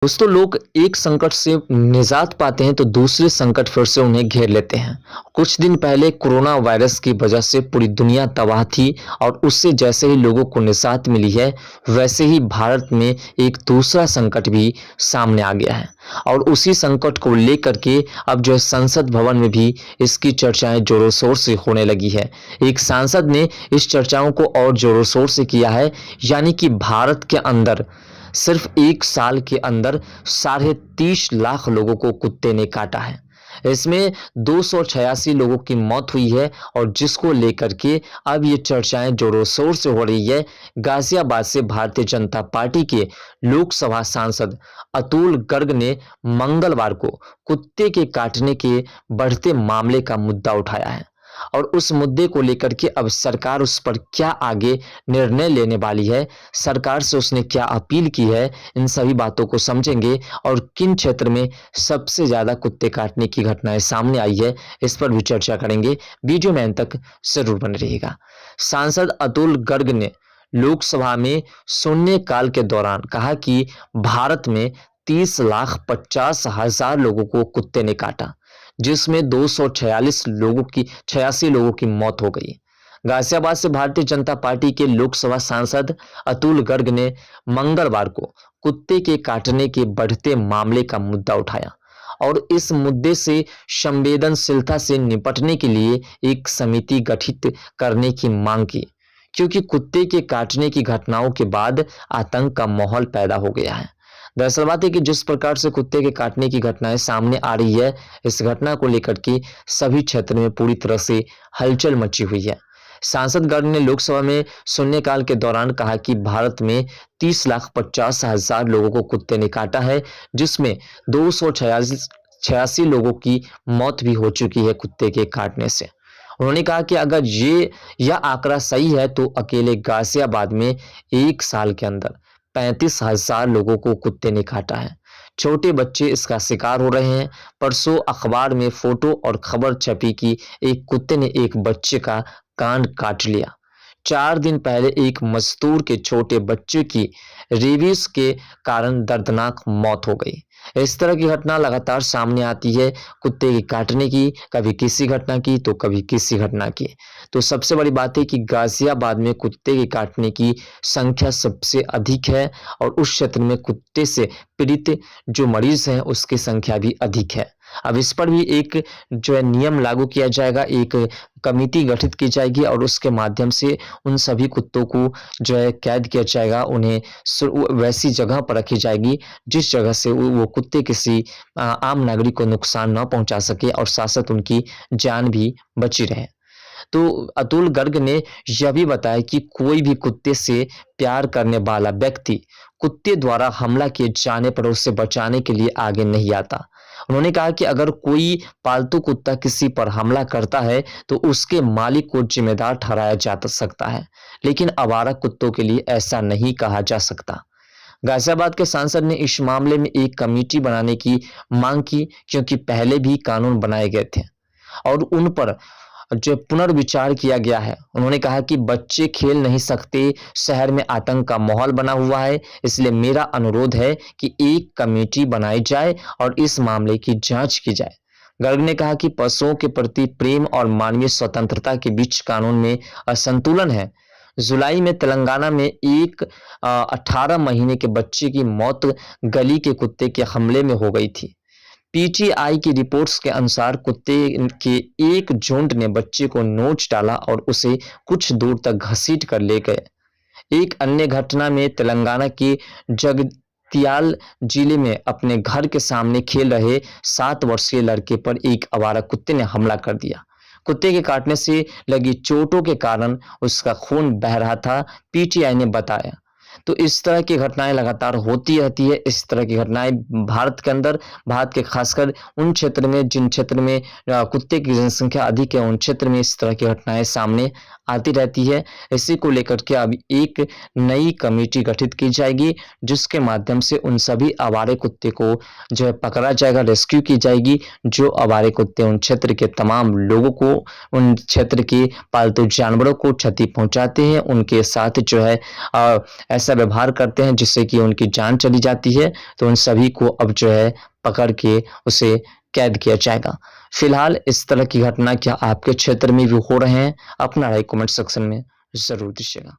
दोस्तों, लोग एक संकट से निजात पाते हैं तो दूसरे संकट फिर से उन्हें घेर लेते हैं। कुछ दिन पहले कोरोना वायरस की वजह से पूरी दुनिया तबाह थी और उससे जैसे ही लोगों को निजात मिली है, वैसे ही भारत में एक दूसरा संकट भी सामने आ गया है। और उसी संकट को लेकर के अब जो है संसद भवन में भी इसकी चर्चाएं जोरों शोर से होने लगी है। एक सांसद ने इस चर्चाओं को और जोरों शोर से किया है, यानी कि भारत के अंदर सिर्फ 1 साल के अंदर 30.5 लाख लोगों को कुत्ते ने काटा है। इसमें 286 लोगों की मौत हुई है और जिसको लेकर के अब ये चर्चाएं जोरों शोर से हो रही है। गाजियाबाद से भारतीय जनता पार्टी के लोकसभा सांसद अतुल गर्ग ने मंगलवार को कुत्ते के काटने के बढ़ते मामले का मुद्दा उठाया है और उस मुद्दे को लेकर के अब सरकार उस पर क्या आगे निर्णय लेने वाली है, सरकार से उसने क्या अपील की है, इन सभी बातों को समझेंगे। और किन क्षेत्र में सबसे ज्यादा कुत्ते काटने की घटनाएं सामने आई है, इस पर भी चर्चा करेंगे। वीडियो में अंत तक जरूर बने रहिएगा। सांसद अतुल गर्ग ने लोकसभा में शून्यकाल के दौरान कहा कि भारत में 30,50,000 लोगों को कुत्ते ने काटा, जिसमें 86 लोगों की मौत हो गई। गाजियाबाद से भारतीय जनता पार्टी के लोकसभा सांसद अतुल गर्ग ने मंगलवार को कुत्ते के काटने के बढ़ते मामले का मुद्दा उठाया और इस मुद्दे से संवेदनशीलता से निपटने के लिए एक समिति गठित करने की मांग की, क्योंकि कुत्ते के काटने की घटनाओं के बाद आतंक का माहौल पैदा हो गया है। दरअसल बात है कि जिस प्रकार से कुत्ते के काटने की घटनाएं सामने आ रही है, इस घटना को लेकर के सभी क्षेत्र में पूरी तरह से हलचल मची हुई है। सांसद गर्ग ने लोकसभा में शून्यकाल के दौरान कहा कि भारत में 30,50,000 लोगों को कुत्ते ने काटा है, जिसमें 286 लोगों की मौत भी हो चुकी है कुत्ते के काटने से। उन्होंने कहा कि अगर यह आंकड़ा सही है तो अकेले गाजियाबाद में 1 साल के अंदर 35,000 लोगों को कुत्ते ने काटा है। छोटे बच्चे इसका शिकार हो रहे हैं। परसों अखबार में फोटो और खबर छपी कि एक कुत्ते ने एक बच्चे का कान काट लिया। 4 दिन पहले एक मजदूर के छोटे बच्चे की रेबीज के कारण दर्दनाक मौत हो गई। इस तरह की घटना लगातार सामने आती है, कुत्ते की काटने की, कभी किसी घटना की तो कभी किसी घटना की। तो सबसे बड़ी बात है कि गाजियाबाद में कुत्ते के काटने की संख्या सबसे अधिक है और उस क्षेत्र में कुत्ते से पीड़ित जो मरीज हैं उसकी संख्या भी अधिक है। अब इस पर भी एक जो है नियम लागू किया जाएगा, एक कमेटी गठित की जाएगी और उसके माध्यम से उन सभी कुत्तों को जो है कैद किया जाएगा, उन्हें वैसी जगह पर रखी जाएगी जिस जगह से वो कुत्ते किसी आम नागरिक को नुकसान न पहुंचा सके और साथ साथ उनकी जान भी बची रहे। तो अतुल गर्ग ने यह भी बताया कि कोई भी कुत्ते से प्यार करने वाला व्यक्ति कुत्ते द्वारा हमला किए जाने पर उसे बचाने के लिए आगे नहीं आता। उन्होंने कहा कि अगर कोई पालतू कुत्ता किसी पर हमला करता है तो उसके मालिक को जिम्मेदार ठहराया जा सकता है, लेकिन आवारा कुत्तों के लिए ऐसा नहीं कहा जा सकता। गाजियाबाद के सांसद ने इस मामले में एक कमेटी बनाने की मांग की, क्योंकि पहले भी कानून बनाए गए थे और उन पर जो पुनर्विचार किया गया है। उन्होंने कहा कि बच्चे खेल नहीं सकते, शहर में आतंक का माहौल बना हुआ है, इसलिए मेरा अनुरोध है कि एक कमेटी बनाई जाए और इस मामले की जांच की जाए। गर्ग ने कहा कि पशुओं के प्रति प्रेम और मानवीय स्वतंत्रता के बीच कानून में असंतुलन है। जुलाई में तेलंगाना में एक 18 महीने के बच्चे की मौत गली के कुत्ते के हमले में हो गई थी। पीटीआई की रिपोर्ट्स के अनुसार कुत्ते के एक झुंड ने बच्चे को नोच डाला और उसे कुछ दूर तक घसीट कर ले गए। एक अन्य घटना में तेलंगाना के जगतियाल जिले में अपने घर के सामने खेल रहे 7 वर्षीय लड़के पर एक आवारा कुत्ते ने हमला कर दिया। कुत्ते के काटने से लगी चोटों के कारण उसका खून बह रहा था, पीटीआई ने बताया। तो इस तरह की घटनाएं लगातार होती रहती है। इस तरह की घटनाएं भारत के अंदर, भारत के खासकर उन क्षेत्र में जिन क्षेत्र में कुत्ते की जनसंख्या अधिक है, उन क्षेत्र में इस तरह की घटनाएं सामने आती रहती है। इसी को लेकर के अब एक नई कमेटी गठित की जाएगी, जिसके माध्यम से उन सभी आवारे कुत्ते को जो है पकड़ा जाएगा, रेस्क्यू की जाएगी। जो आवारे कुत्ते उन क्षेत्र के तमाम लोगों को, उन क्षेत्र के पालतू जानवरों को क्षति पहुंचाते हैं, उनके साथ जो है ऐसा व्यवहार करते हैं जिससे कि उनकी जान चली जाती है, तो उन सभी को अब जो है पकड़ के उसे कैद किया जाएगा। फिलहाल इस तरह की घटना क्या आपके क्षेत्र में भी हो रहे हैं? अपना राय कमेंट सेक्शन में ज़रूर दीजिएगा।